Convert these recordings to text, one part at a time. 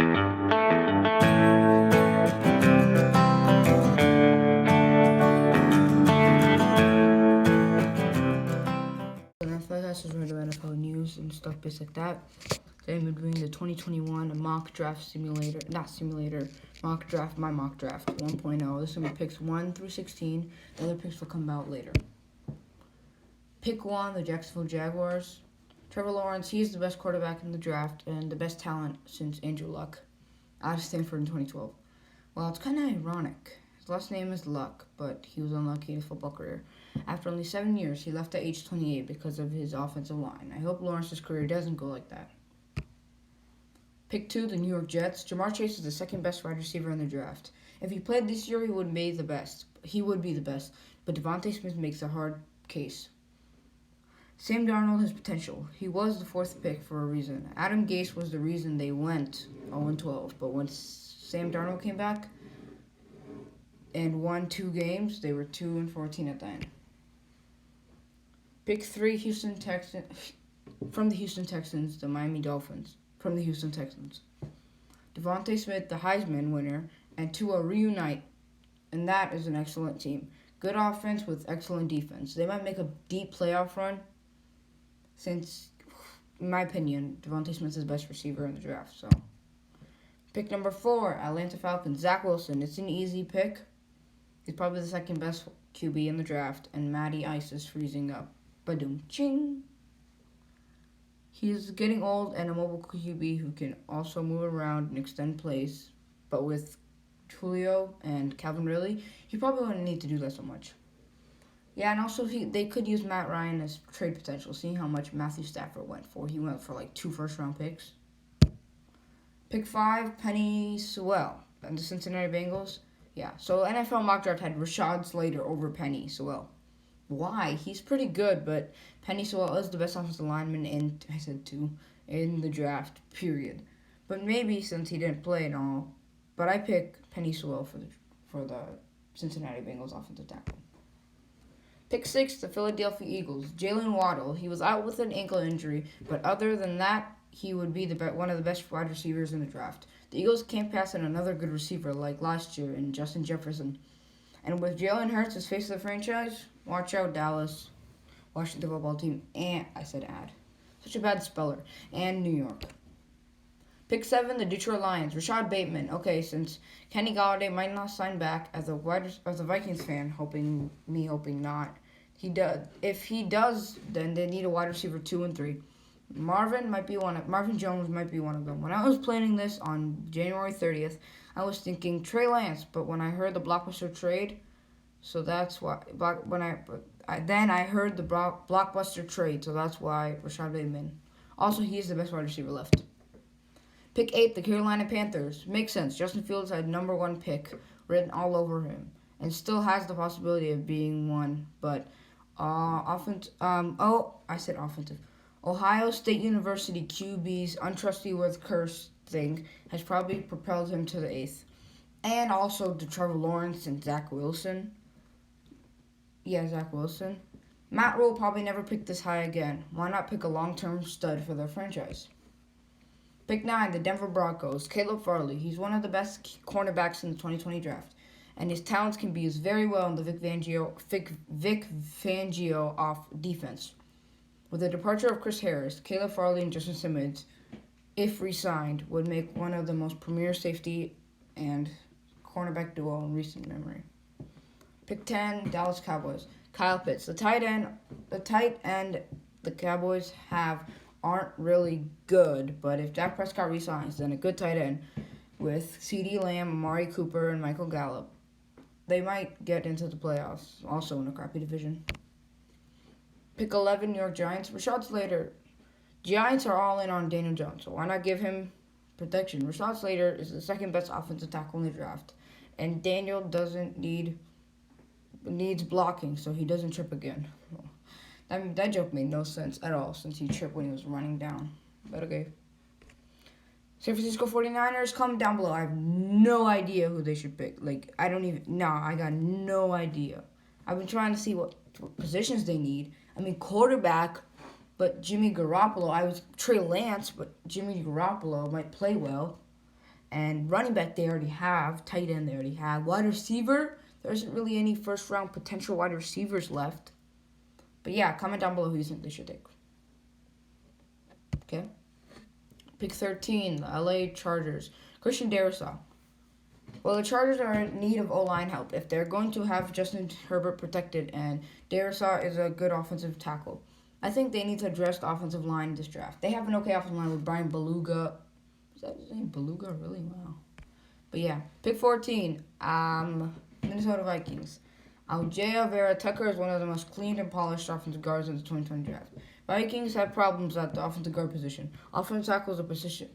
Podcast is right about NFL news and stuff based like that. Today I'm doing the 2021 mock draft mock draft 1.0. This is going to be picks 1 through 16. The other picks will come out later. Pick 1, the Jacksonville Jaguars. Trevor Lawrence, he's the best quarterback in the draft and the best talent since Andrew Luck out of Stanford in 2012. Well, it's kind of ironic. His last name is Luck, but he was unlucky in his football career. After only 7 years, he left at age 28 because of his offensive line. I hope Lawrence's career doesn't go like that. Pick 2, the New York Jets. Jamar Chase is the second best wide receiver in the draft. If he played this year, he would be the best. But Devontae Smith makes a hard case. Sam Darnold has potential. He was the 4th pick for a reason. Adam Gase was the reason they went 0-12. But when Sam Darnold came back and won 2 games, they were 2-14 at the end. Pick 3, Houston Texans. From the Houston Texans, the Miami Dolphins. From the Houston Texans. Devontae Smith, the Heisman winner, and Tua reunite, and that is an excellent team. Good offense with excellent defense. They might make a deep playoff run since, in my opinion, Devontae Smith is the best receiver in the draft. So, pick number 4, Atlanta Falcons. Zach Wilson. It's an easy pick. He's probably the second best QB in the draft, and Matty Ice is freezing up. Badum ching. He's getting old and a mobile QB who can also move around and extend plays. But with Julio and Calvin Ridley, he probably wouldn't need to do that so much. Yeah, and also they could use Matt Ryan as trade potential, seeing how much Matthew Stafford went for. He went for like 2 first-round picks. Pick 5, Penny Sewell and the Cincinnati Bengals. Yeah, so NFL mock draft had Rashad Slater over Penny Sewell. Why? He's pretty good, but Penny Sewell is the best offensive lineman in the draft, period. But maybe since he didn't play and all, but I pick Penny Sewell for the Cincinnati Bengals offensive tackle. Pick 6, the Philadelphia Eagles. Jalen Waddle. He was out with an ankle injury, but other than that, he would be one of the best wide receivers in the draft. The Eagles can't pass on another good receiver like last year in Justin Jefferson. And with Jalen Hurts as face of the franchise, watch out, Dallas, Washington football team, and I said add. Such a bad speller. And New York. Pick 7, the Detroit Lions. Rashad Bateman. Okay, since Kenny Golladay might not sign back, as a Vikings fan, hoping not, he does. If he does, then they need a wide receiver 2 and 3. Marvin Jones might be one of them. When I was planning this on January 30th, I was thinking Trey Lance, but when I heard the blockbuster trade, so that's why. I heard the blockbuster trade, so that's why Rashad Bateman. Also, he is the best wide receiver left. Pick 8, the Carolina Panthers. Makes sense. Justin Fields had number 1 pick written all over him, and still has the possibility of being one. But offensive. Ohio State University QB's untrustworthy curse thing has probably propelled him to the 8th. And also to Trevor Lawrence and Zach Wilson. Yeah, Zach Wilson. Matt Rule probably never picked this high again. Why not pick a long-term stud for their franchise? Pick 9, the Denver Broncos. Caleb Farley. He's one of the best cornerbacks in the 2020 draft. And his talents can be used very well in the Vic Fangio off defense. With the departure of Chris Harris, Caleb Farley and Justin Simmons, if re-signed, would make one of the most premier safety and cornerback duo in recent memory. Pick 10, Dallas Cowboys. Kyle Pitts. The tight end the Cowboys aren't really good, but if Dak Prescott re-signs, then a good tight end with CeeDee Lamb, Amari Cooper, and Michael Gallup, they might get into the playoffs, also in a crappy division. Pick 11, New York Giants. Rashad Slater. Giants are all in on Daniel Jones, so why not give him protection? Rashad Slater is the second best offensive tackle in the draft, and Daniel needs blocking so he doesn't trip again. That joke made no sense at all since he tripped when he was running down. But okay. San Francisco 49ers, comment down below. I have no idea who they should pick. I got no idea. I've been trying to see what positions they need. I mean, quarterback, but Jimmy Garoppolo. Trey Lance, but Jimmy Garoppolo might play well. And running back they already have. Tight end they already have. Wide receiver, there isn't really any first-round potential wide receivers left. But yeah, comment down below who you think they should take. Okay. Pick 13, the LA Chargers. Christian Darrisaw. Well, the Chargers are in need of O-line help if they're going to have Justin Herbert protected, and Darrisaw is a good offensive tackle. I think they need to address the offensive line this draft. They have an okay offensive line with Brian Beluga. Is that his name? Beluga? Really? Wow. But yeah, pick 14, Minnesota Vikings. Aljaya Vera Tucker is one of the most clean and polished offensive guards in the 2020 draft. Vikings have problems at the offensive guard position. Offensive tackle is a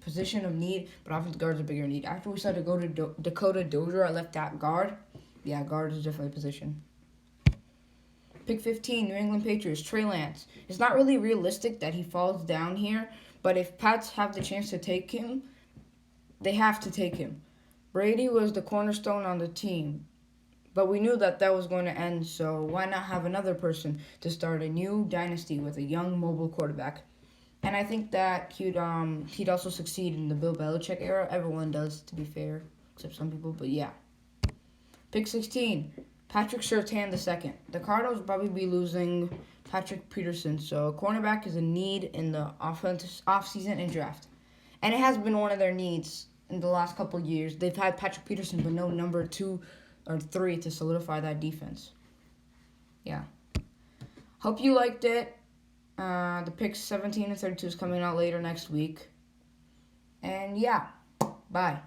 position of need, but offensive guard is a bigger need. After we started to go to Dakota Dozier, I left that guard. Yeah, guard is definitely a position. Pick 15, New England Patriots, Trey Lance. It's not really realistic that he falls down here, but if Pats have the chance to take him, they have to take him. Brady was the cornerstone on the team, but we knew that was going to end, so why not have another person to start a new dynasty with a young, mobile quarterback? And I think that he'd also succeed in the Bill Belichick era. Everyone does, to be fair, except some people, but yeah. Pick 16, Patrick Surtain II. The Cardinals will probably be losing Patrick Peterson, so cornerback is a need in the offseason and draft. And it has been one of their needs in the last couple of years. They've had Patrick Peterson, but no number 2 or 3 to solidify that defense. Yeah. Hope you liked it. The picks 17 and 32 is coming out later next week. And yeah, bye.